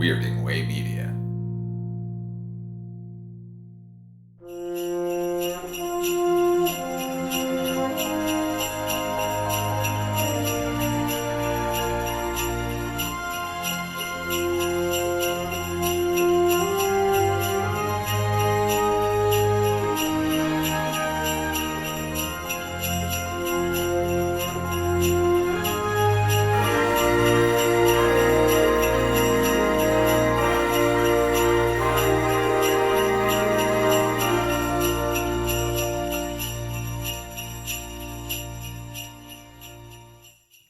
Weirding Way Media.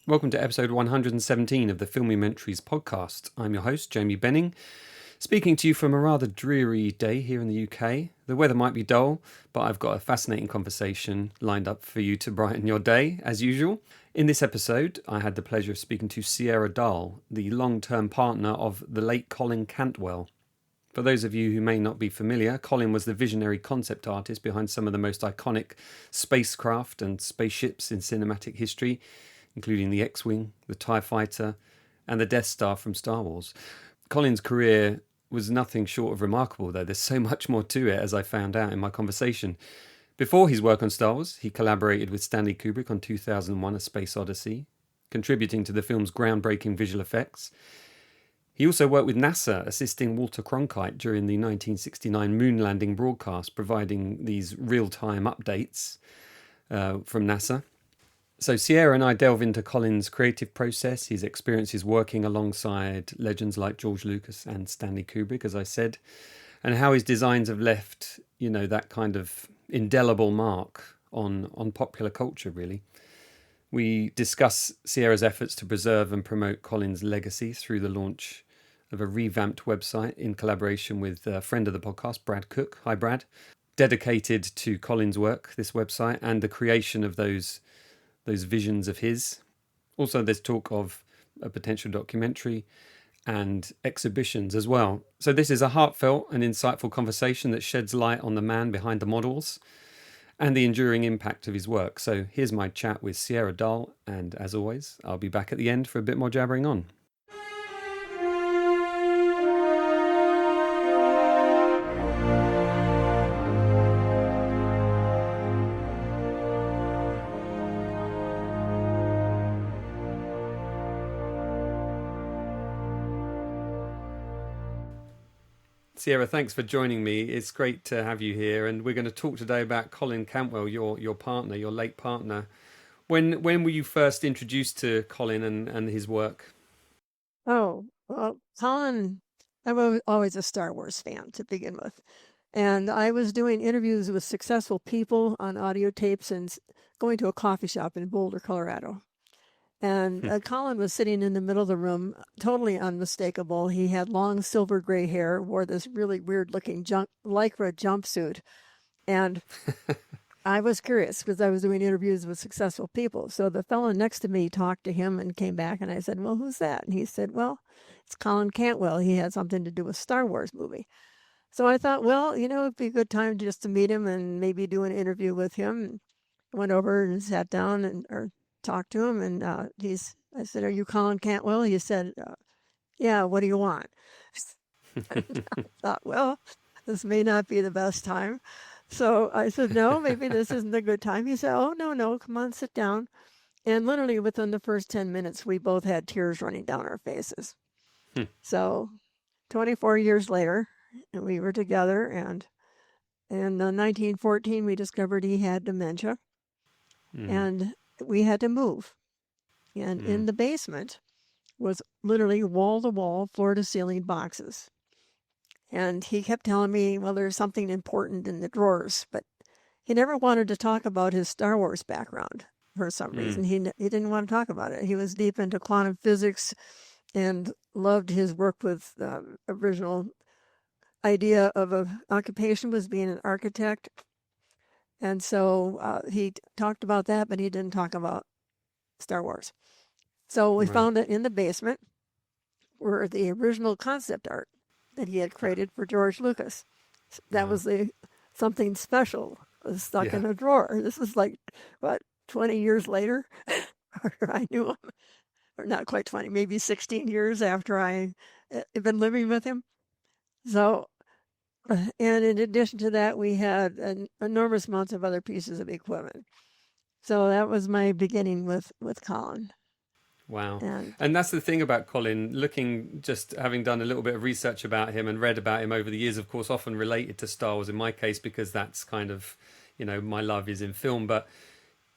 Welcome to episode 117 of the Filmumentaries podcast. I'm your host, Jamie Benning, speaking to you from a rather dreary day here in the UK. The weather might be dull, but I've got a fascinating conversation lined up for you to brighten your day, as usual. In this episode, I had the pleasure of speaking to Sierra Dall, the long-term partner of the late Colin Cantwell. For those of you who may not be familiar, Colin was the visionary concept artist behind some of the most iconic spacecraft and spaceships in cinematic history, including the X-Wing, the TIE Fighter, and the Death Star from Star Wars. Colin's career was nothing short of remarkable, though. There's so much more to it, as I found out in my conversation. Before his work on Star Wars, he collaborated with Stanley Kubrick on 2001: A Space Odyssey, contributing to the film's groundbreaking visual effects. He also worked with NASA, assisting Walter Cronkite during the 1969 moon landing broadcast, providing these real-time updates from NASA. So Sierra and I delve into Colin's creative process, his experiences working alongside legends like George Lucas and Stanley Kubrick, as I said, and how his designs have left, that kind of indelible mark on popular culture, really. We discuss Sierra's efforts to preserve and promote Colin's legacy through the launch of a revamped website in collaboration with a friend of the podcast, Brad Cook. Hi, Brad. Dedicated to Colin's work, this website, and the creation of those visions of his. Also, there's talk of a potential documentary and exhibitions as well. So this is a heartfelt and insightful conversation that sheds light on the man behind the models and the enduring impact of his work. So here's my chat with Sierra Dall, and as always, I'll be back at the end for a bit more jabbering on. Sierra, thanks for joining me. It's great to have you here, and we're going to talk today about Colin Cantwell, your partner, your late partner. When were you first introduced to Colin and his work? Oh, well, Colin, I was always a Star Wars fan to begin with. And I was doing interviews with successful people on audio tapes and going to a coffee shop in Boulder, Colorado. And Colin was sitting in the middle of the room, totally unmistakable. He had long silver gray hair, wore this really weird looking lycra jumpsuit. And I was curious because I was doing interviews with successful people. So the fellow next to me talked to him and came back, and I said, well, who's that? And he said, well, it's Colin Cantwell. He had something to do with Star Wars movie. So I thought, well, it'd be a good time just to meet him and maybe do an interview with him. Went over and sat down or talked to him, and I said, are you Colin Cantwell? He said, yeah, what do you want? I thought, well, this may not be the best time. So I said, no, maybe this isn't a good time. He said, oh, no, come on, sit down. And literally within the first 10 minutes, we both had tears running down our faces. So 24 years later, we were together, and in 1914, we discovered he had dementia. And we had to move. And in the basement was literally wall-to-wall, floor-to-ceiling boxes. And he kept telling me, well, there's something important in the drawers. But he never wanted to talk about his Star Wars background for some reason. He didn't want to talk about it. He was deep into quantum physics and loved his work with original idea of an occupation was being an architect. And so he talked about that, but he didn't talk about Star Wars. So we found it in the basement were the original concept art that he had created for George Lucas. That was something special was stuck in a drawer. This is 20 years later. I knew him. or not quite 20, maybe 16 years after I had been living with him. So, and in addition to that, we had an enormous amounts of other pieces of equipment. So that was my beginning with Colin. Wow. And And that's the thing about Colin, looking, just having done a little bit of research about him and read about him over the years, of course, often related to Star Wars in my case, because that's kind of, my love is in film. But,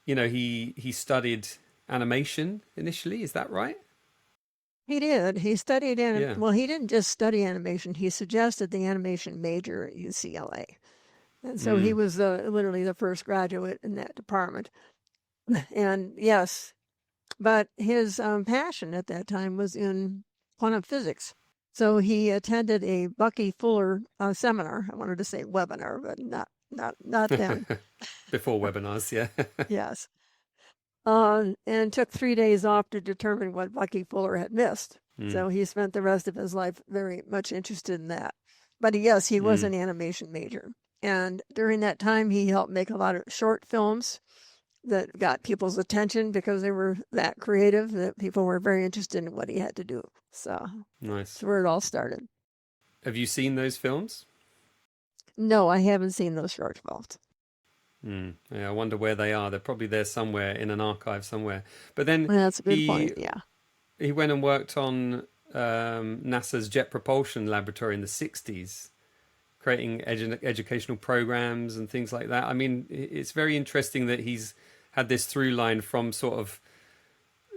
he studied animation initially. Is that right? he did. He studied Yeah. well, he didn't just study animation. He suggested the animation major at UCLA. And so he Mm. was literally the first graduate in that department. And yes, but his passion at that time was in quantum physics. So he attended a Bucky Fuller seminar. I wanted to say webinar, but not then. Before webinars, yeah. Yes. And took 3 days off to determine what Bucky Fuller had missed. Mm. So he spent the rest of his life very much interested in that. But yes, he was Mm. an animation major. And during that time, he helped make a lot of short films that got people's attention because they were that creative that people were very interested in what he had to do. So Nice. that's where it all started. Have you seen those films? No, I haven't seen those short films. Yeah, I wonder where they are. They're probably there somewhere in an archive somewhere. But then Well, that's a good he point. Yeah. he went and worked on NASA's Jet Propulsion Laboratory in the 60s, creating educational programs and things like that. I mean, it's very interesting that he's had this through line from sort of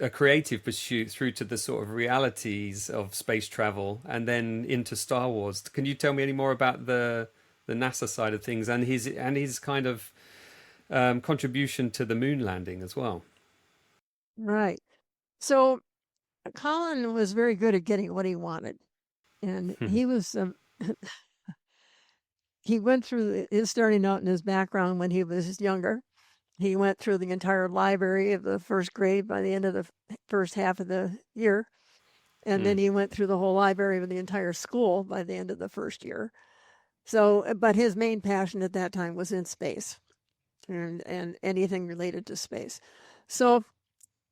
a creative pursuit through to the sort of realities of space travel and then into Star Wars. Can you tell me any more about the NASA side of things and his kind of contribution to the moon landing as well? Right. So Colin was very good at getting what he wanted. And he was, he went through his starting out in his background when he was younger. He went through the entire library of the first grade by the end of the first half of the year. And then he went through the whole library of the entire school by the end of the first year. So, but his main passion at that time was in space and anything related to space. So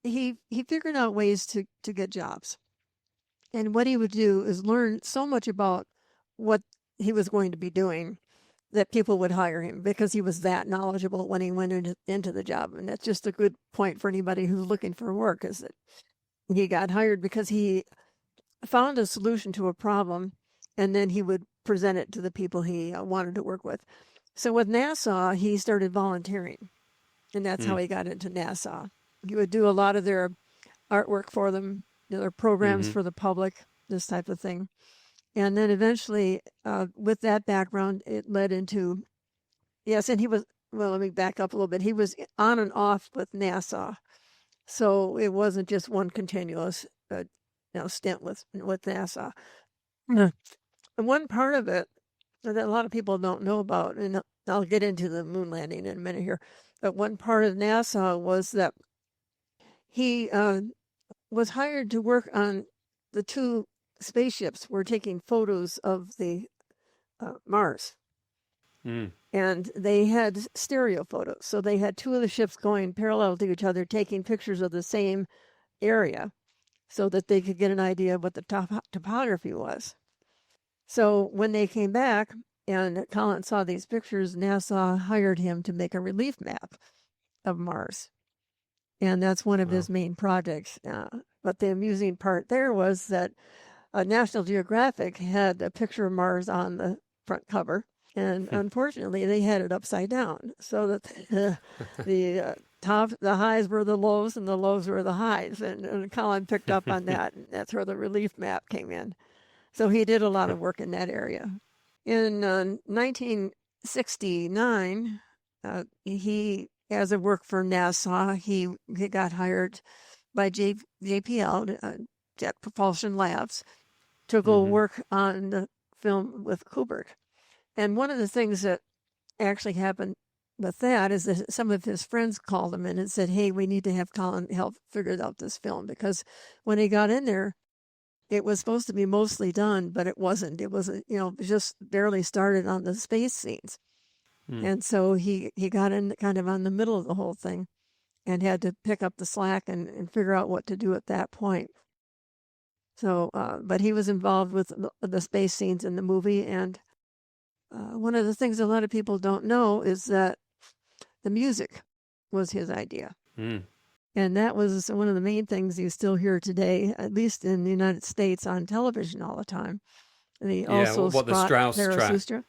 he figured out ways to get jobs. And what he would do is learn so much about what he was going to be doing that people would hire him because he was that knowledgeable when he went into the job. And that's just a good point for anybody who's looking for work, is that he got hired because he found a solution to a problem and then he would present it to the people he wanted to work with. So with NASA, he started volunteering, and that's how he got into NASA. He would do a lot of their artwork for them, their programs for the public, this type of thing. And then eventually, with that background, it led into, yes, and he was, well, let me back up a little bit. He was on and off with NASA. So it wasn't just one continuous stint with NASA. And one part of it that a lot of people don't know about, and I'll get into the moon landing in a minute here, but one part of NASA was that he was hired to work on the two spaceships were taking photos of the Mars. And they had stereo photos. So they had two of the ships going parallel to each other, taking pictures of the same area so that they could get an idea of what the topography was. So when they came back and Colin saw these pictures, NASA hired him to make a relief map of Mars. And that's one of his main projects. But the amusing part there was that National Geographic had a picture of Mars on the front cover. And unfortunately, they had it upside down so that the highs were the lows and the lows were the highs. And Colin picked up on that. And that's where the relief map came in. So he did a lot of work in that area. In 1969, he, as a work for NASA, he got hired by JPL, Jet Propulsion Labs, to go work on the film with Kubrick. And one of the things that actually happened with that is that some of his friends called him in and said, hey, we need to have Colin help figure out this film. Because when he got in there, it was supposed to be mostly done, but it wasn't. It was, just barely started on the space scenes. And so he got in kind of on the middle of the whole thing. and had to pick up the slack and figure out what to do at that point. So, but he was involved with the space scenes in the movie, and one of the things a lot of people don't know is that the music was his idea. Mm. And that was one of the main things you still hear today, at least in the United States, on television all the time. And he also What the sprach Strauss track? Zarathustra.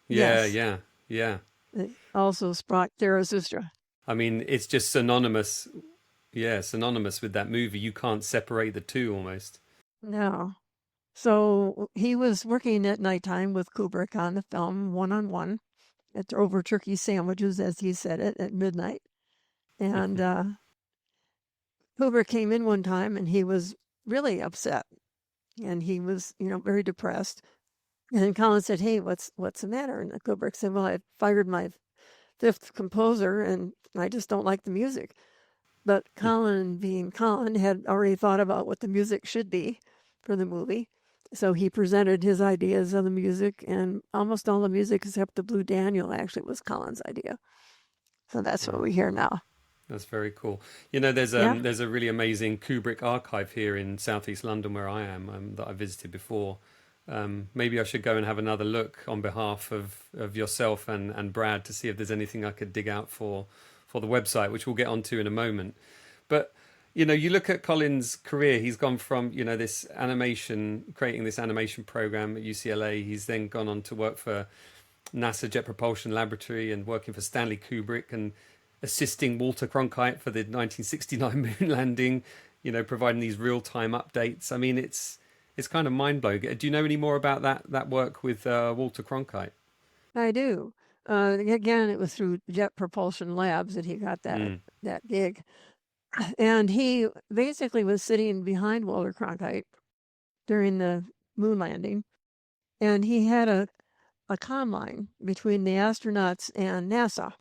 Yeah, Yes, yeah, yeah. he also sprach Zarathustra. I mean, it's just synonymous. Yeah, synonymous with that movie. You can't separate the two almost. No. So he was working at nighttime with Kubrick on the film one-on-one over turkey sandwiches, as he said it, at midnight. And Kubrick came in one time and he was really upset. And he was, very depressed. And then Colin said, "Hey, what's the matter?" And Kubrick said, "Well, I fired my fifth composer and I just don't like the music." But Colin, being Colin, had already thought about what the music should be for the movie. So he presented his ideas of the music, and almost all the music except the Blue Daniel actually was Colin's idea. So that's what we hear now. That's very cool. There's Yeah. there's a really amazing Kubrick archive here in southeast London where I am, that I visited before. Maybe I should go and have another look on behalf of yourself and Brad to see if there's anything I could dig out for the website, which we'll get onto in a moment. But you look at Colin's career. He's gone from this creating this animation program at UCLA. He's then gone on to work for NASA Jet Propulsion Laboratory and working for Stanley Kubrick and assisting Walter Cronkite for the 1969 moon landing, providing these real-time updates. I mean, it's kind of mind-blowing. Do you know any more about that work with Walter Cronkite? I do. Again, it was through Jet Propulsion Labs that he got that gig. And he basically was sitting behind Walter Cronkite during the moon landing. And he had a comm line between the astronauts and NASA.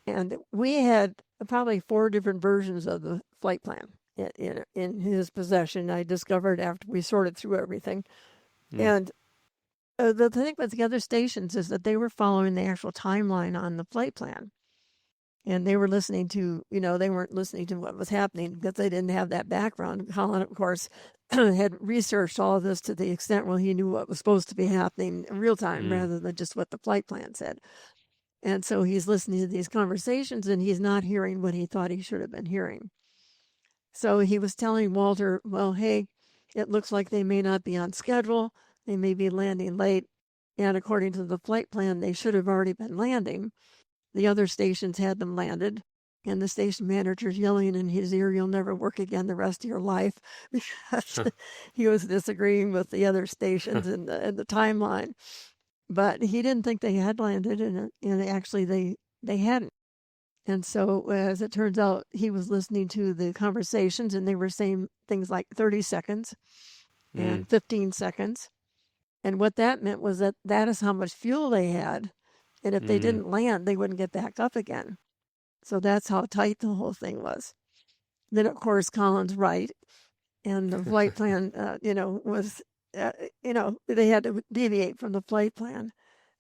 And we had probably 4 different versions of the flight plan in his possession. I discovered after we sorted through everything. And the thing with the other stations is that they were following the actual timeline on the flight plan. And they were listening to, they weren't listening to what was happening because they didn't have that background. Colin, of course, had researched all of this to the extent where he knew what was supposed to be happening in real time rather than just what the flight plan said. And so he's listening to these conversations and he's not hearing what he thought he should have been hearing. So he was telling Walter, well, hey, it looks like they may not be on schedule. They may be landing late. And according to the flight plan, they should have already been landing. The other stations had them landed. And the station manager's yelling in his ear, "You'll never work again the rest of your life," because he was disagreeing with the other stations in the timeline. But he didn't think they had landed, and actually they hadn't. And so, as it turns out, he was listening to the conversations, and they were saying things like 30 seconds and 15 seconds. And what that meant was that is how much fuel they had. And if they didn't land, they wouldn't get back up again. So that's how tight the whole thing was. Then, of course, Colin's right. And the flight plan, was, they had to deviate from the flight plan.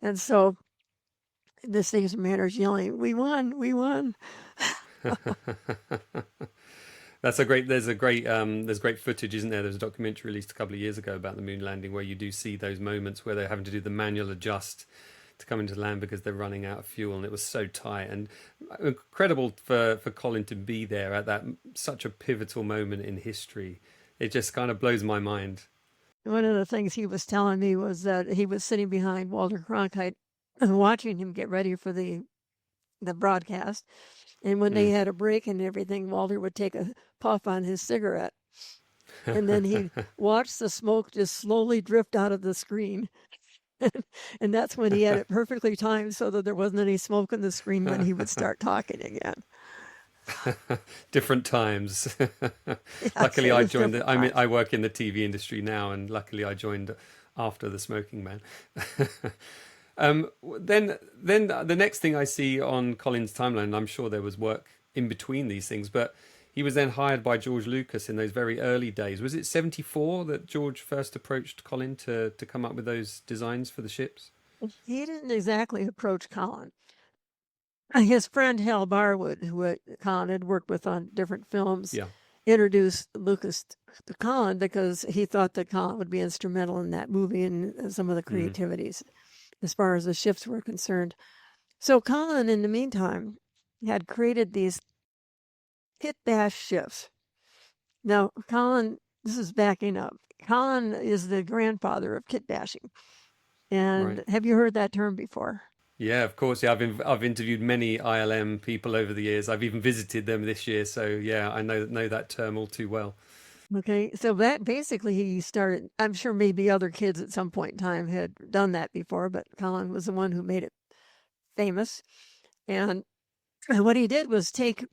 And so the station manager's yelling, "We won, we won." There's great footage, isn't there? There's a documentary released a couple of years ago about the moon landing where you do see those moments where they're having to do the manual adjust to come into land because they're running out of fuel, and it was so tight and incredible for Colin to be there at that such a pivotal moment in history. It just kind of blows my mind. One of the things he was telling me was that he was sitting behind Walter Cronkite watching him get ready for the broadcast. And when they had a break and everything, Walter would take a puff on his cigarette. And then he'd watch the smoke just slowly drift out of the screen. And that's when he had it perfectly timed so that there wasn't any smoke in the screen when he would start talking again. Different times. Yes, Luckily, it I was joined. different I mean, times. I work in the TV industry now, and luckily, I joined after the smoking ban. Then the next thing I see on Colin's timeline, and I'm sure there was work in between these things, but he was then hired by George Lucas in those very early days. Was it 74 that George first approached Colin to come up with those designs for the ships? He didn't exactly approach Colin. his friend Hal Barwood, who Colin had worked with on different films, Yeah. introduced Lucas to Colin because he thought that Colin would be instrumental in that movie and some of the Mm. creativities as far as the ships were concerned. So Colin, in the meantime, had created these kit bash ships. Now, Colin, this is backing up. Colin is the grandfather of kit bashing. Right. And have you heard that term before? Yeah, of course. Yeah, I've interviewed many ILM people over the years. I've even visited them this year, so yeah, I know that term all too well. Okay, so that basically he started. I'm sure maybe other kids at some point in time had done that before, but Colin was the one who made it famous. And what he did was take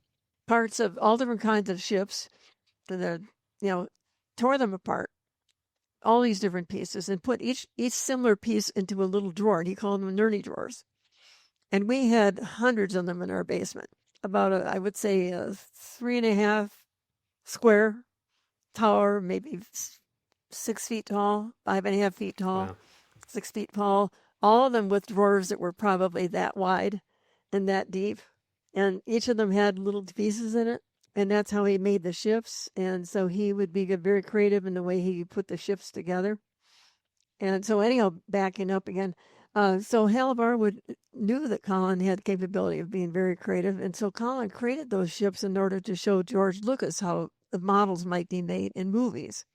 parts of all different kinds of ships, the you know, tore them apart, all these different pieces, and put each similar piece into a little drawer. And he called them nerdy drawers. And we had hundreds of them in our basement. About I would say a 3.5 square tower, maybe 6 feet tall, 5.5 feet tall, Wow. 6 feet tall. All of them with drawers that were probably that wide and that deep. And each of them had little pieces in it. And that's how he made the ships. And so he would be very creative in the way he put the ships together. And so, anyhow, backing up again, so Hal Barwood knew that Colin had capability of being very creative, and so Colin created those ships in order to show George Lucas how the models might be made in movies.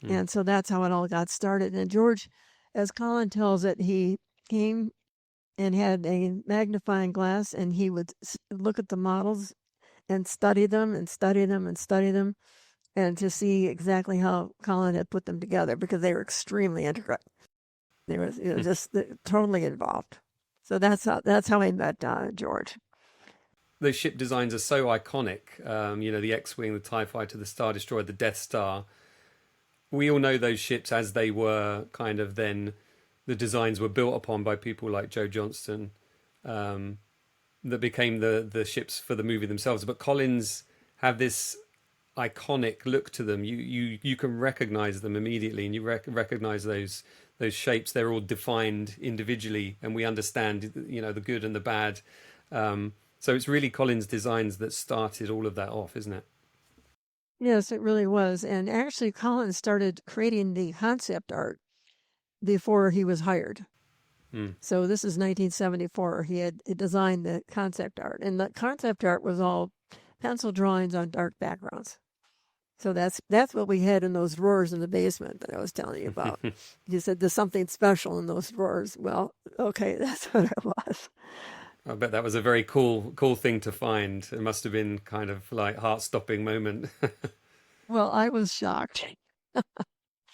Mm. And so that's how it all got started. And George, as Colin tells it, he came and had a magnifying glass, and he would look at the models and study them and study them and study them, and to see exactly how Colin had put them together because they were extremely intricate. They were just totally involved. So that's how I met George. Those ship designs are so iconic. The X-wing, the TIE fighter, the Star Destroyer, the Death Star. We all know those ships as they were kind of then. The designs were built upon by people like Joe Johnston, that became the ships for the movie themselves. But Collins have this iconic look to them. You can recognize them immediately, and you recognize those shapes. They're all defined individually, and we understand the good and the bad. So it's really Collins' designs that started all of that off, isn't it? Yes, it really was. And actually, Colin started creating the concept art before he was hired. Mm. So this is 1974. He had designed the concept art, and the concept art was all pencil drawings on dark backgrounds. So that's what we had in those drawers in the basement that I was telling you about. You said there's something special in those drawers. Well, okay, that's what it was. I bet that was a very cool thing to find. It must have been kind of like heart-stopping moment. Well, I was shocked.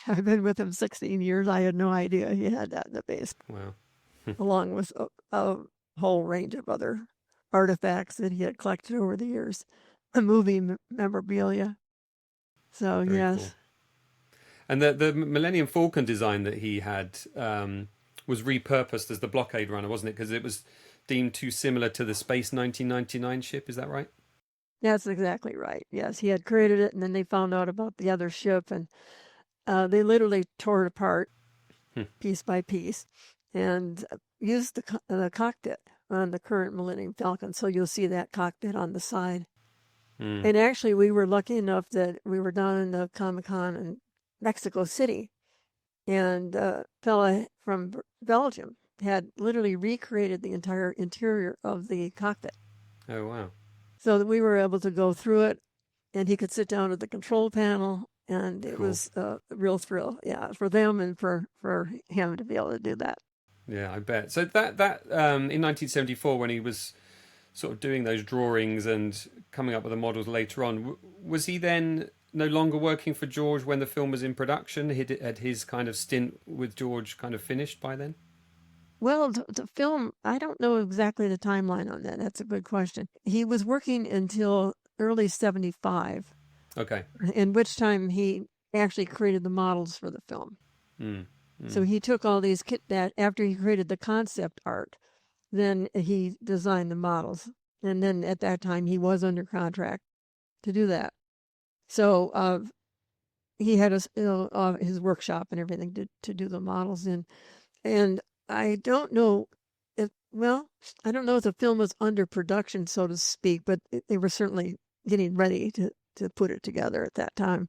I've been with him 16 years. I had no idea he had that in the basement, Wow. along with a whole range of other artifacts that he had collected over the years, movie memorabilia. So, Very cool. yes. And the Millennium Falcon design that he had was repurposed as the blockade runner, wasn't it? Because it was deemed too similar to the Space 1999 ship. Is that right? That's exactly right. Yes, he had created it, and then they found out about the other ship, and they literally tore it apart Hmm. piece by piece and used the cockpit on the current Millennium Falcon. So you'll see that cockpit on the side. Hmm. And actually, we were lucky enough that we were down in the Comic-Con in Mexico City, and a fella from Belgium had literally recreated the entire interior of the cockpit. Oh, wow. So that we were able to go through it, and he could sit down at the control panel, and it Cool. was a real thrill, yeah, for them and for him to be able to do that. Yeah, I bet. So that in 1974, when he was sort of doing those drawings and coming up with the models later on, was he then no longer working for George when the film was in production? Had his kind of stint with George kind of finished by then? Well, the film, I don't know exactly the timeline on that. That's a good question. He was working until early 75, Okay. in which time he actually created the models for the film. Mm. So Mm. he took all these after he created the concept art, then he designed the models. And then at that time, he was under contract to do that. So he had his workshop and everything to do the models in. And I don't know if Well, I don't know if the film was under production, so to speak, but they were certainly getting ready to put it together at that time.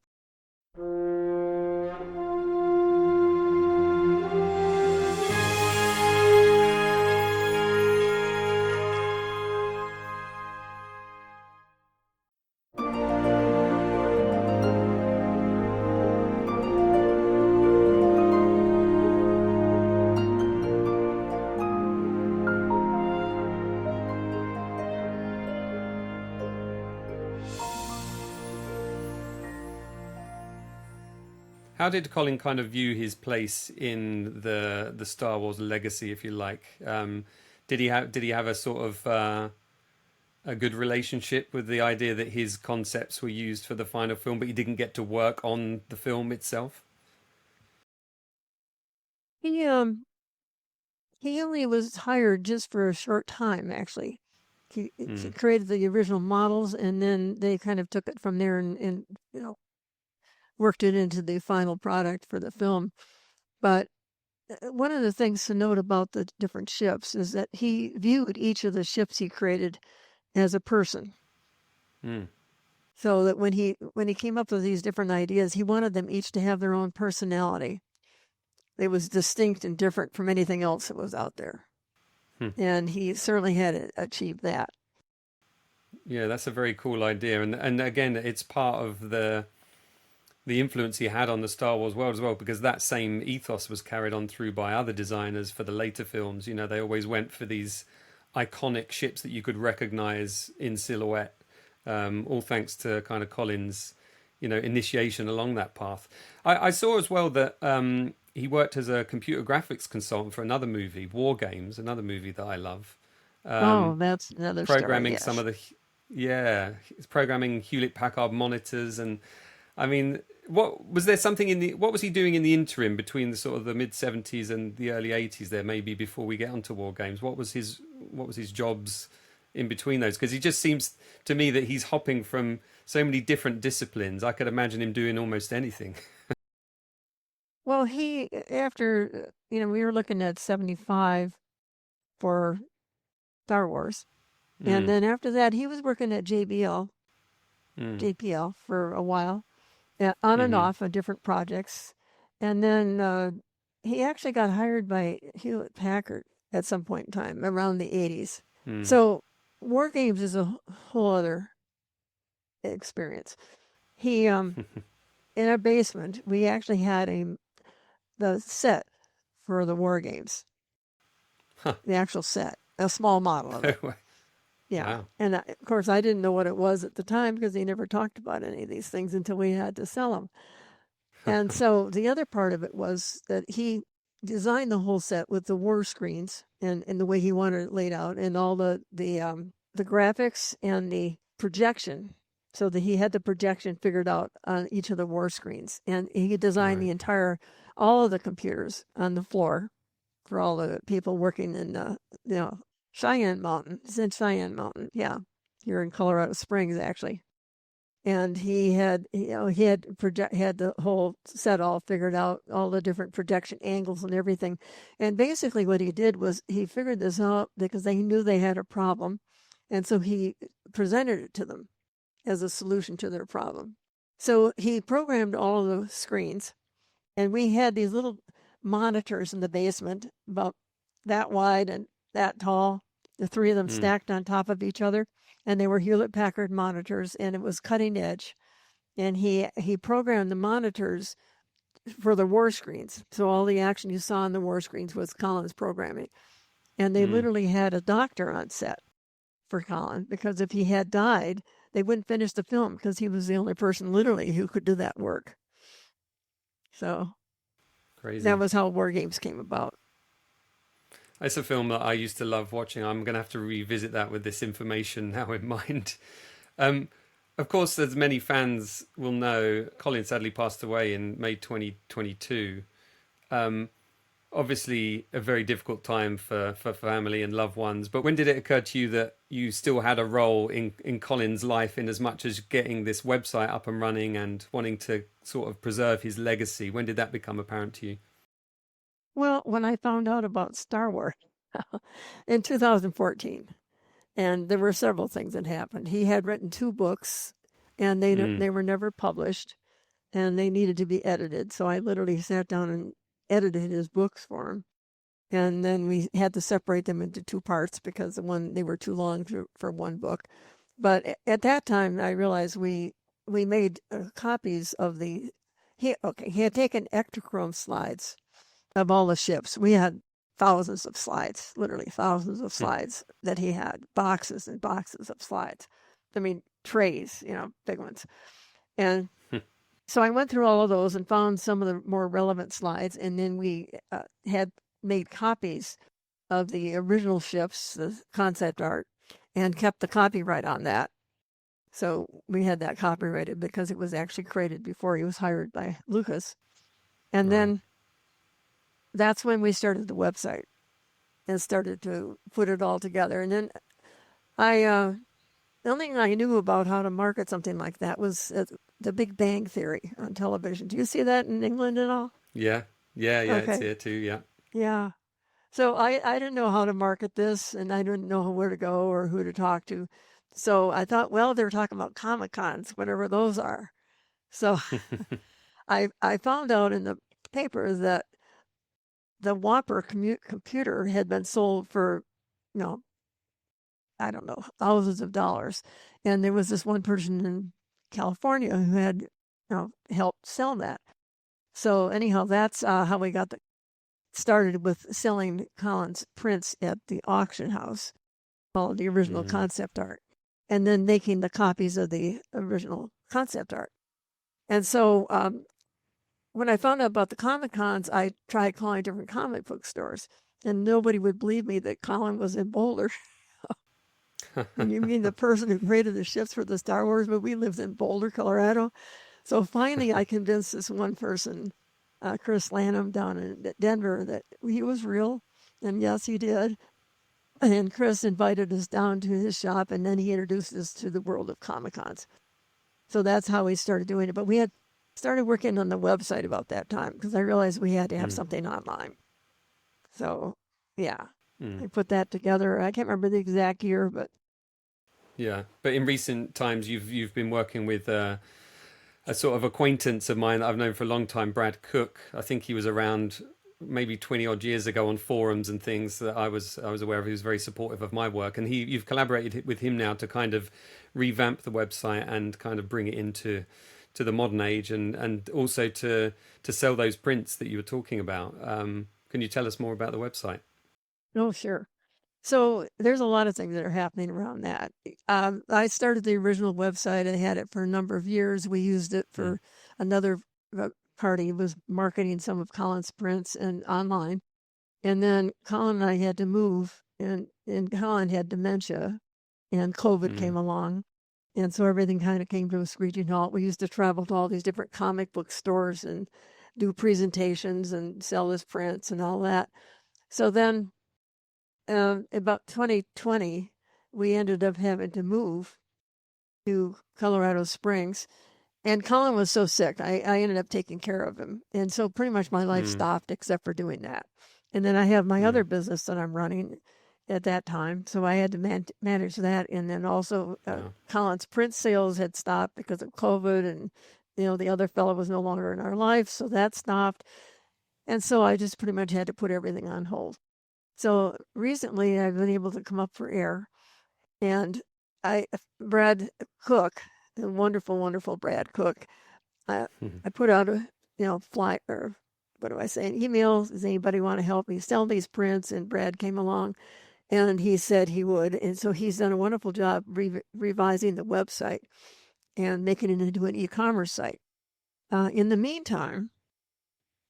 How did Colin kind of view his place in the Star Wars legacy, if you like? Did he have a sort of a good relationship with the idea that his concepts were used for the final film, but he didn't get to work on the film itself? He um he only was hired just for a short time, actually. He Mm, created the original models, and then they kind of took it from there and you know worked it into the final product for the film. But one of the things to note about the different ships is that he viewed each of the ships he created as a person. mm, So that when he came up with these different ideas, he wanted them each to have their own personality. It was distinct and different from anything else that was out there. hmm. And he certainly had achieved that. Yeah, that's a very cool idea, and again, it's part of the influence he had on the Star Wars world as well, because that same ethos was carried on through by other designers for the later films. You know, they always went for these iconic ships that you could recognize in silhouette, all thanks to kind of Colin's, initiation along that path. I saw as well that he worked as a computer graphics consultant for another movie, War Games, another movie that I love. Oh, Um, that's another story, Programming some yes. of the, yeah, he's programming Hewlett Packard monitors, and I mean, what was he doing in the interim between the sort of the mid 70s and the early 80s there, maybe before we get onto War Games? What was his jobs in between those? Because he just seems to me that he's hopping from so many different disciplines. I could imagine him doing almost anything. Well, after, we were looking at 75 for Star Wars. And Mm, then after that, he was working at mm, JPL for a while, on and mm-hmm, off of different projects. And then he actually got hired by Hewlett Packard at some point in time around the 80s. mm. So War Games is a whole other experience. He In our basement, we actually had the set for the War Games, Huh. the actual set, a small model of No it. way. Yeah. Wow. And of course, I didn't know what it was at the time because he never talked about any of these things until we had to sell them. And so the other part of it was that he designed the whole set with the war screens and the way he wanted it laid out and all the graphics and the projection, so that he had the projection figured out on each of the war screens. And he designed Right. all of the computers on the floor for all the people working in, you know, Cheyenne Mountain. It's in Cheyenne Mountain, yeah, here in Colorado Springs, actually. And he had the whole set all figured out, all the different projection angles and everything. And basically, what he did was he figured this out because they knew they had a problem, and so he presented it to them as a solution to their problem. So he programmed all of the screens, and we had these little monitors in the basement, about that wide and that tall, the three of them Mm, stacked on top of each other. And they were Hewlett Packard monitors, and it was cutting edge. And he programmed the monitors for the war screens. So all the action you saw on the war screens was Colin's programming. And they mm. literally had a doctor on set for Colin, because if he had died, they wouldn't finish the film because he was the only person literally who could do that work. So that Crazy. was how War Games came about. It's a film that I used to love watching. I'm going to have to revisit that with this information now in mind. Um, of course, as many fans will know, Colin sadly passed away in May 2022. Um, Obviously, a very difficult time for family and loved ones. But when did it occur to you that you still had a role in Colin's life, in as much as getting this website up and running and wanting to sort of preserve his legacy? When did that become apparent to you? Well, when I found out about Star Wars, in 2014. And there were several things that happened. He had written 2 books, and Mm. they were never published, and they needed to be edited. So I literally sat down and edited his books for him. And then we had to separate them into 2 parts because they were too long for one book. But at that time, I realized we made copies of he had taken Ektachrome slides of all the ships. We had thousands of slides, literally thousands of slides that he had, boxes and boxes of slides. I mean, trays, big ones. And so I went through all of those and found some of the more relevant slides. And then we had made copies of the original ships, the concept art, and kept the copyright on that. So we had that copyrighted because it was actually created before he was hired by Lucas. And Right. then that's when we started the website and started to put it all together. And then the only thing I knew about how to market something like that was the Big Bang Theory on television. Do you see that in England at all? Yeah. Yeah. Yeah. It's Okay. here too. Yeah. Yeah. So I didn't know how to market this, and I didn't know where to go or who to talk to. So I thought, well, they're talking about Comic Cons, whatever those are. So I found out in the paper that the Whopper computer had been sold for, you know, I don't know, thousands of dollars. And there was this one person in California who had, helped sell that. So anyhow, that's how we got started with selling Colin's prints at the auction house, called the original Mm. concept art, and then making the copies of the original concept art. And so when I found out about the Comic Cons, I tried calling different comic book stores, and nobody would believe me that Colin was in Boulder. And you mean the person who created the ships for the Star Wars movie lives in Boulder, Colorado? So finally, I convinced this one person, Chris Lanham down in Denver, that he was real. And yes, he did. And Chris invited us down to his shop, and then he introduced us to the world of Comic Cons. So that's how we started doing it. But we had started working on the website about that time because I realized we had to have Mm. something online. So, yeah, Mm. I put that together. I can't remember the exact year, but Yeah. But in recent times, you've been working with a sort of acquaintance of mine that I've known for a long time, Brad Cook. I think he was around maybe 20 odd years ago on forums and things that I was aware of. He was very supportive of my work, and you've collaborated with him now to kind of revamp the website and kind of bring it into the modern age, and also to sell those prints that you were talking about. Can you tell us more about the website? oh, sure. So there's a lot of things that are happening around that. I started the original website. I had it for a number of years. We used it Mm. for another party was marketing some of Colin's prints and online. And then Colin and I had to move, and Colin had dementia, and COVID Mm. came along. And so everything kind of came to a screeching halt. We used to travel to all these different comic book stores and do presentations and sell his prints and all that. So then about 2020, we ended up having to move to Colorado Springs. And Colin was so sick, I ended up taking care of him. And so pretty much my life Mm. stopped except for doing that. And then I have my Mm. other business that I'm running at that time. So I had to manage that. And then also Wow. Colin's print sales had stopped because of COVID. And, the other fellow was no longer in our life. So that stopped. And so I just pretty much had to put everything on hold. So recently I've been able to come up for air, and Brad Cook, the wonderful, wonderful Brad Cook, I, Mm. I put out a, fly, or what do I say, an email. Does anybody want to help me sell these prints? And Brad came along and he said he would. And so he's done a wonderful job revising the website and making it into an e-commerce site. In the meantime,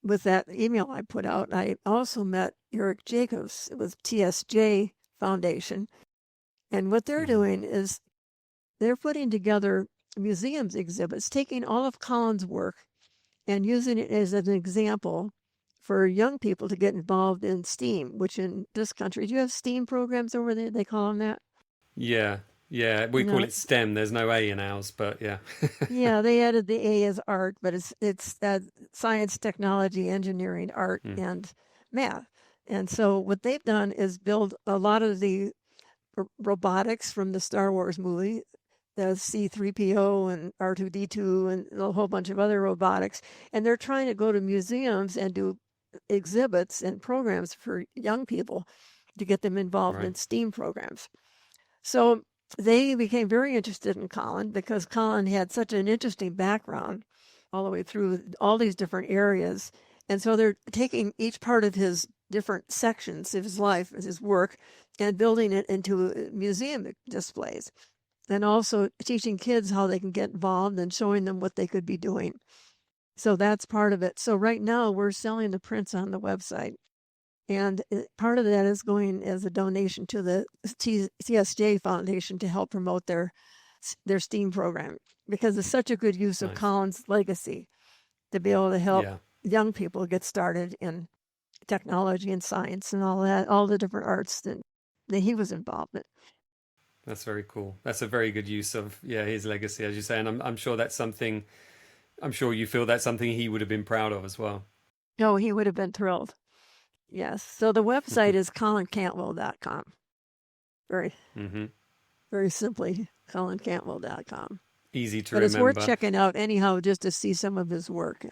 with that email I put out, I also met Eric Jacobs with TSJ Foundation. And what they're Mm. doing is they're putting together museums exhibits, taking all of Colin's work and using it as an example for young people to get involved in STEAM, which in this country, do you have STEAM programs over there? They call them that? Yeah. Yeah. We call No. it STEM. There's no A in ours, but yeah. Yeah, they added the A as art, but it's science, technology, engineering, art, Mm. and math. And so what they've done is build a lot of the robotics from the Star Wars movie, the C-3PO and R2-D2 and a whole bunch of other robotics. And they're trying to go to museums and do exhibits and programs for young people to get them involved in Right. STEAM programs. So they became very interested in Colin because Colin had such an interesting background all the way through all these different areas. And so they're taking each part of his different sections of his life, his work, and building it into museum displays. And also teaching kids how they can get involved and showing them what they could be doing. So that's part of it. So right now we're selling the prints on the website. And part of that is going as a donation to the CSJ Foundation to help promote their STEAM program, because it's such a good use of Nice. Colin's legacy to be able to help Yeah. young people get started in technology and science and all that, all the different arts that he was involved in. That's very cool. That's a very good use of his legacy, as you say, and I'm sure that's something. I'm sure you feel that's something he would have been proud of as well. Oh, he would have been thrilled. Yes. So the website is colincantwell.com. Very, Hmm. very simply, colincantwell.com. Easy to But it's worth remember. checking out anyhow, just to see some of his work.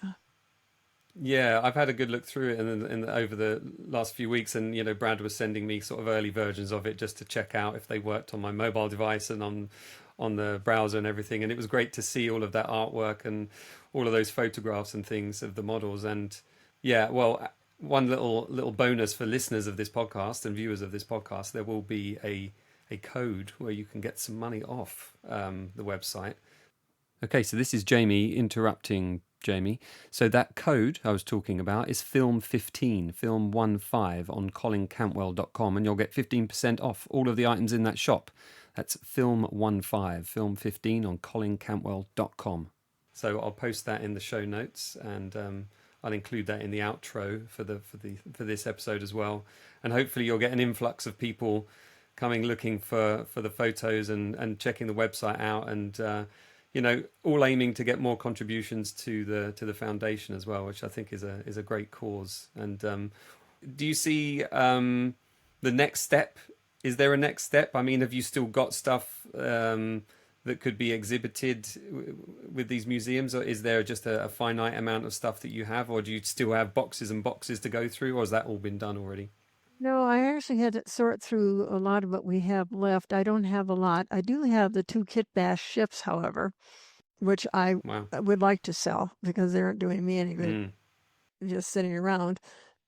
Yeah, I've had a good look through it over the last few weeks, and Brad was sending me sort of early versions of it just to check out if they worked on my mobile device and on the browser and everything. And it was great to see all of that artwork and all of those photographs and things of the models. And yeah, well, one little bonus for listeners of this podcast and viewers of this podcast, there will be a code where you can get some money off the website. Okay, so this is Jamie interrupting Jamie. So that code I was talking about is film15, film15 on colincantwell.com, and you'll get 15% off all of the items in that shop. That's film15, film15 on colincantwell.com. So I'll post that in the show notes, and I'll include that in the outro for this episode as well. And hopefully you'll get an influx of people coming looking for the photos and checking the website out, and all aiming to get more contributions to the foundation as well, which I think is a great cause. And do you see the next step? Is there a next step? I mean, have you still got stuff that could be exhibited with these museums, or is there just a finite amount of stuff that you have, or do you still have boxes and boxes to go through, or has that all been done already? No, I actually had to sort through a lot of what we have left. I don't have a lot. I do have the 2 kit bash ships, however, which I Wow. would like to sell because they aren't doing me any good Mm. just sitting around.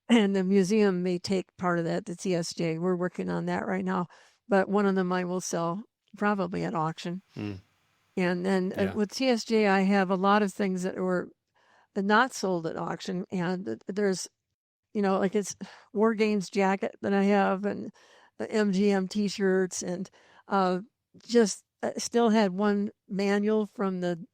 And the museum may take part of that, the CSJ. We're working on that right now. But one of them I will sell probably at auction. Mm. And then Yeah. with CSJ, I have a lot of things that were not sold at auction. And there's, like it's War Games jacket that I have, and MGM t-shirts, and just still had one manual from the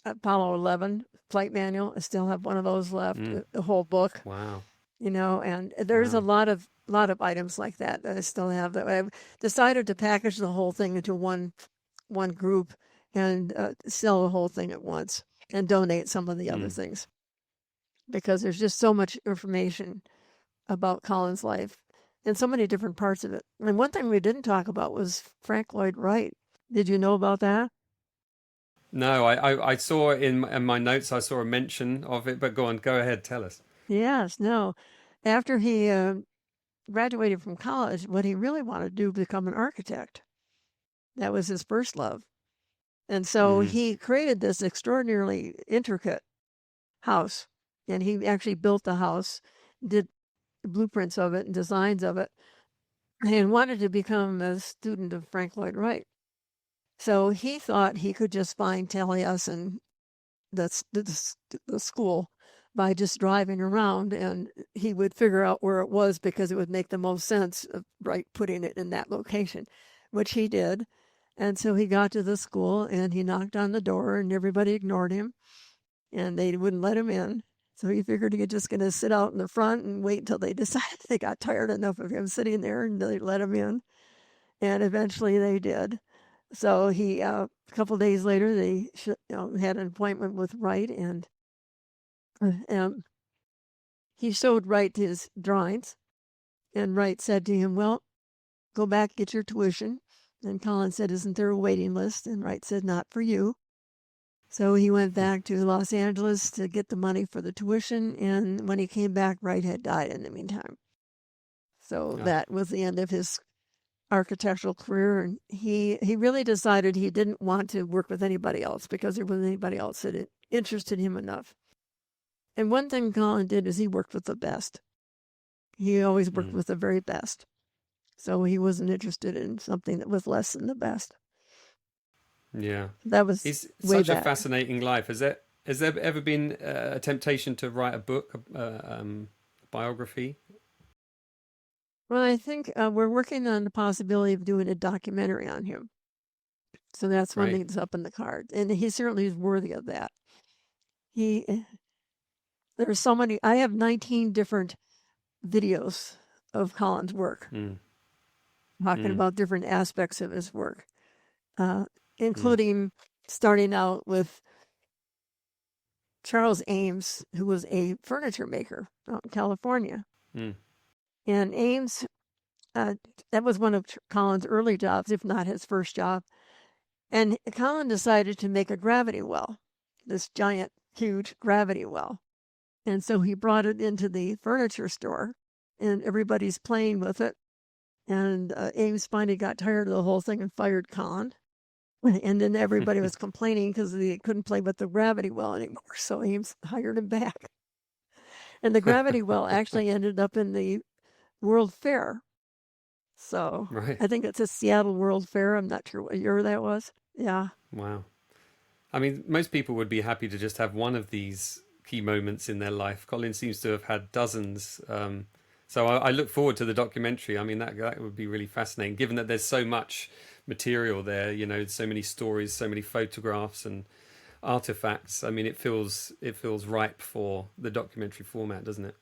Apollo 11 flight manual. I still have one of those left, Mm. the whole book, Wow. and there's a Wow. lot of items like that I still have. That I've decided to package the whole thing into one group and sell the whole thing at once and donate some of the other Mm. things, because there's just so much information about Colin's life and so many different parts of it. And one thing we didn't talk about was Frank Lloyd Wright. Did you know about that? No, I saw in my notes, I saw a mention of it, but go ahead, tell us. Yes, no. After he graduated from college, what he really wanted to do was become an architect. That was his first love. And so Mm. he created this extraordinarily intricate house. And he actually built the house, did blueprints of it and designs of it, and wanted to become a student of Frank Lloyd Wright. So he thought he could just find Taliesin, the school, by just driving around, and he would figure out where it was because it would make the most sense of Wright putting it in that location, which he did. And so he got to the school and he knocked on the door, and everybody ignored him and they wouldn't let him in. So he figured he was just going to sit out in the front and wait until they decided they got tired enough of him sitting there and they let him in. And eventually they did. So he, a couple days later, they had an appointment with Wright, and he showed Wright his drawings. And Wright said to him, well, go back, get your tuition. And Colin said, isn't there a waiting list? And Wright said, not for you. So he went back to Los Angeles to get the money for the tuition. And when he came back, Wright had died in the meantime. So that was the end of his architectural career. And he really decided he didn't want to work with anybody else because there wasn't anybody else that interested him enough. And one thing Colin did is he worked with the best. He always worked with the very best. So he wasn't interested in something that was less than the best. Yeah. That was It's way such back. a fascinating life. Has there ever been a temptation to write a book, biography? Well, I think we're working on the possibility of doing a documentary on him. So that's one Right. thing that's up in the cards. And he certainly is worthy of that. There's so many. I have 19 different videos of Colin's work, talking about different aspects of his work, including starting out with Charles Ames, who was a furniture maker out in California. And Ames, that was one of Colin's early jobs, if not his first job. And Colin decided to make a gravity well, this giant, huge gravity well. And so he brought it into the furniture store, and everybody's playing with it. And Ames finally got tired of the whole thing and fired Colin. And then everybody was complaining because they couldn't play with the gravity well anymore. So Ames hired him back. And the gravity well actually ended up in the World Fair. So Right. I think it's a Seattle World Fair. I'm not sure what year that was. Yeah. Wow. I mean, most people would be happy to just have one of these key moments in their life. Colin seems to have had dozens. So I look forward to the documentary. I mean, that would be really fascinating, given that there's so much material there, you know, so many stories, so many photographs and artifacts. I mean, it feels ripe for the documentary format, doesn't it?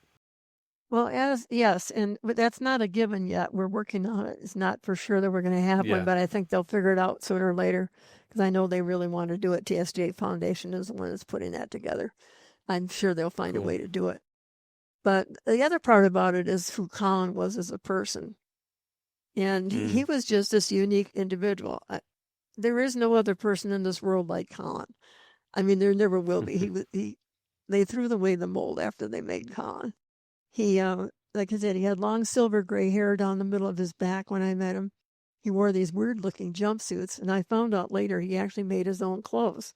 Well, yes, but that's not a given yet. We're working on it. It's not for sure that we're going to have one, Yeah. but I think they'll figure it out sooner or later because I know they really want to do it. TSJ Foundation is the one that's putting that together. I'm sure they'll find a Cool. way to do it. But the other part about it is who Colin was as a person. And he was just this unique individual. There is no other person in this world like Colin. I mean, there never will be. They threw away the mold after they made Colin. He, like I said, he had long silver gray hair down the middle of his back when I met him. He wore these weird looking jumpsuits, and I found out later he actually made his own clothes.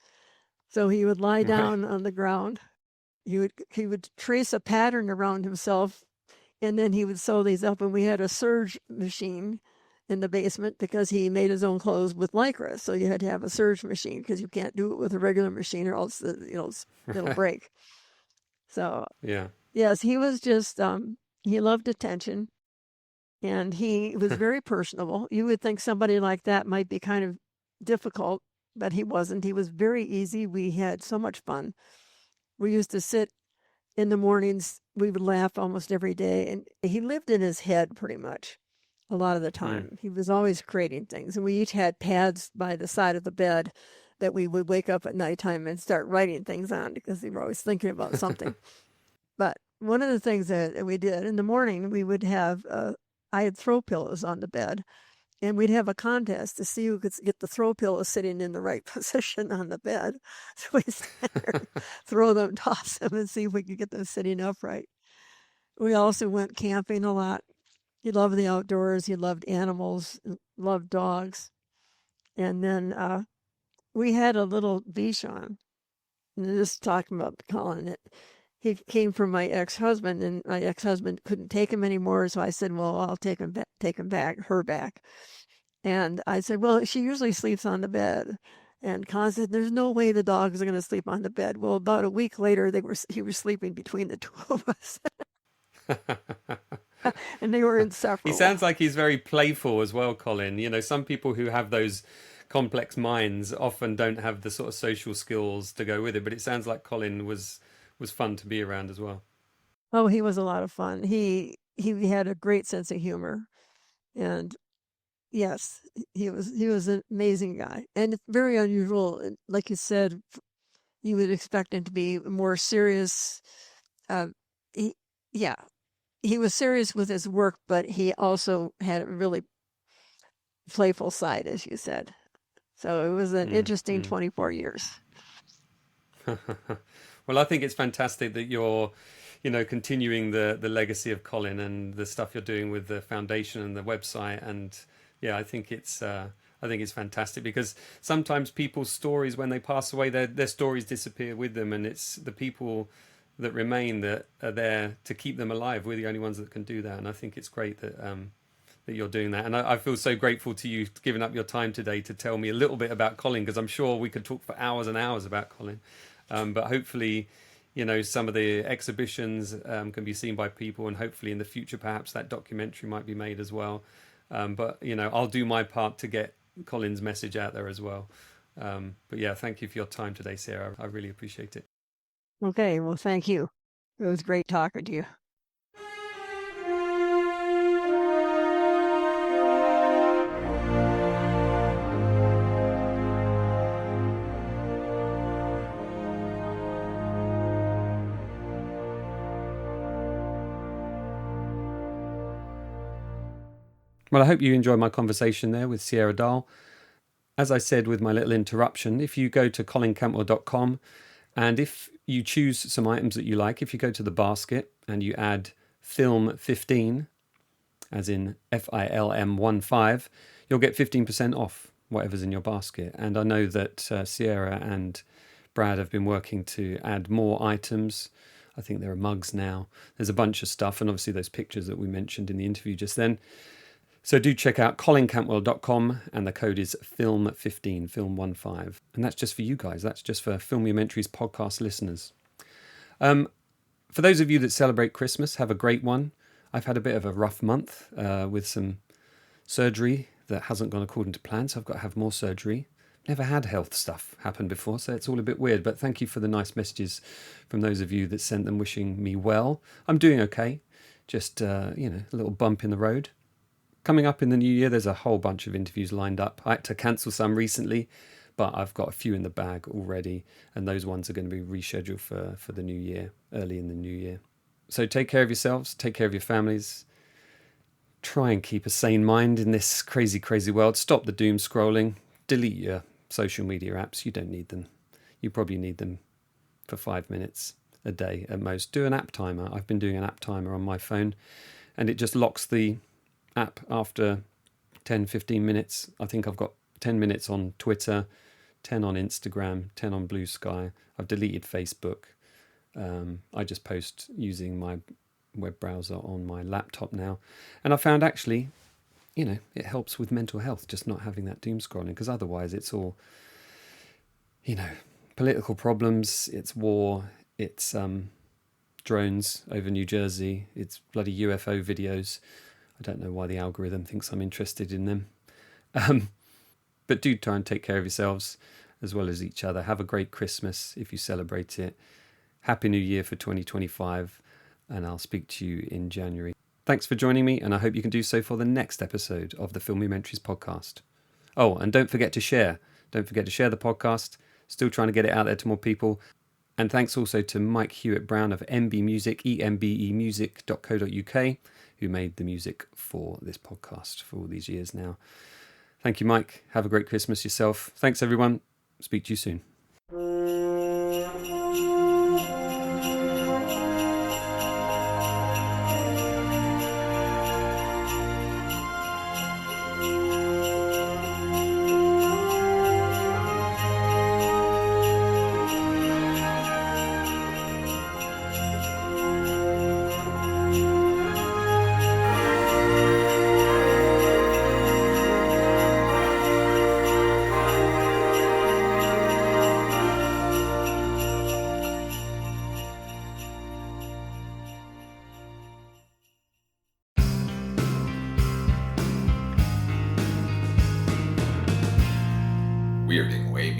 So he would lie Right. down on the ground. He would trace a pattern around himself, and then he would sew these up. And we had a serge machine in the basement because he made his own clothes with Lycra. So you had to have a serge machine because you can't do it with a regular machine or else it'll break. So Yeah. yes, he was just he loved attention, and he was very personable. You would think somebody like that might be kind of difficult, but he wasn't. He was very easy. We had so much fun. We used to sit in the mornings. We would laugh almost every day, and he lived in his head pretty much a lot of the time. He was always creating things, and we each had pads by the side of the bed that we would wake up at nighttime and start writing things on because we were always thinking about something. But one of the things that we did in the morning, we would have, I had throw pillows on the bed, and we'd have a contest to see who could get the throw pillows sitting in the right position on the bed. So we stand there, throw them, toss them, and see if we could get them sitting upright. We also went camping a lot. He loved the outdoors. He loved animals, loved dogs. And then we had a little Bichon. And this talking about Colin. He came from my ex-husband, and my ex-husband couldn't take him anymore. So I said, well, I'll take him back, her back. And I said, well, she usually sleeps on the bed. And Colin said, there's no way the dogs are going to sleep on the bed. Well, about a week later, he was sleeping between the two of us. And they were inseparable. He sounds like he's very playful as well, Colin. You know, some people who have those complex minds often don't have the sort of social skills to go with it, but it sounds like Colin was fun to be around as well. Oh, he was a lot of fun. He had a great sense of humor, and yes, he was an amazing guy, and it's very unusual. Like you said, you would expect him to be more serious. He, yeah, he was serious with his work, but he also had a really playful side, as you said. So it was an interesting 24 years. Well, I think it's fantastic that you're, continuing the legacy of Colin and the stuff you're doing with the foundation and the website. And yeah, I think it's fantastic, because sometimes people's stories, when they pass away, their stories disappear with them, and it's the people that remain that are there to keep them alive. We're the only ones that can do that, and I think it's great that you're doing that. And I feel so grateful to you giving up your time today to tell me a little bit about Colin, because I'm sure we could talk for hours and hours about Colin. But hopefully, some of the exhibitions can be seen by people, and hopefully in the future, perhaps that documentary might be made as well. But I'll do my part to get Colin's message out there as well. But yeah, thank you for your time today, Sarah. I really appreciate it. Okay, well, thank you. It was great talking to you. Well, I hope you enjoyed my conversation there with Sierra Dall. As I said with my little interruption, if you go to colincantwell.com, and if you choose some items that you like, if you go to the basket and you add film 15, as in FILM15, you'll get 15% off whatever's in your basket. And I know that Sierra and Brad have been working to add more items. I think there are mugs now. There's a bunch of stuff, and obviously those pictures that we mentioned in the interview just then. So do check out colincantwell.com, and the code is film15, film15. And that's just for you guys. That's just for Filmumentaries podcast listeners. For those of you that celebrate Christmas, have a great one. I've had a bit of a rough month with some surgery that hasn't gone according to plan, so I've got to have more surgery. Never had health stuff happen before, so it's all a bit weird. But thank you for the nice messages from those of you that sent them wishing me well. I'm doing okay. Just, a little bump in the road. Coming up in the new year, there's a whole bunch of interviews lined up. I had to cancel some recently, but I've got a few in the bag already, and those ones are going to be rescheduled for the new year, early in the new year. So take care of yourselves, take care of your families. Try and keep a sane mind in this crazy, crazy world. Stop the doom scrolling. Delete your social media apps. You don't need them. You probably need them for 5 minutes a day at most. Do an app timer. I've been doing an app timer on my phone, and it just locks the app after 10-15 minutes. I think I've got 10 minutes on Twitter, 10 on Instagram, 10 on Blue Sky. I've deleted Facebook. I just post using my web browser on my laptop now, and I found actually it helps with mental health, just not having that doom scrolling, because otherwise it's all political problems, it's war, it's drones over New Jersey, it's bloody UFO videos. I don't know why the algorithm thinks I'm interested in them. But do try and take care of yourselves as well as each other. Have a great Christmas if you celebrate it. Happy New Year for 2025. And I'll speak to you in January. Thanks for joining me, and I hope you can do so for the next episode of the Filmumentaries podcast. Oh, and don't forget to share. Don't forget to share the podcast. Still trying to get it out there to more people. And thanks also to Mike Hewitt Brown of MB Music, embemusic.co.uk, who made the music for this podcast for all these years now. Thank you, Mike. Have a great Christmas yourself. Thanks, everyone. Speak to you soon. We are being way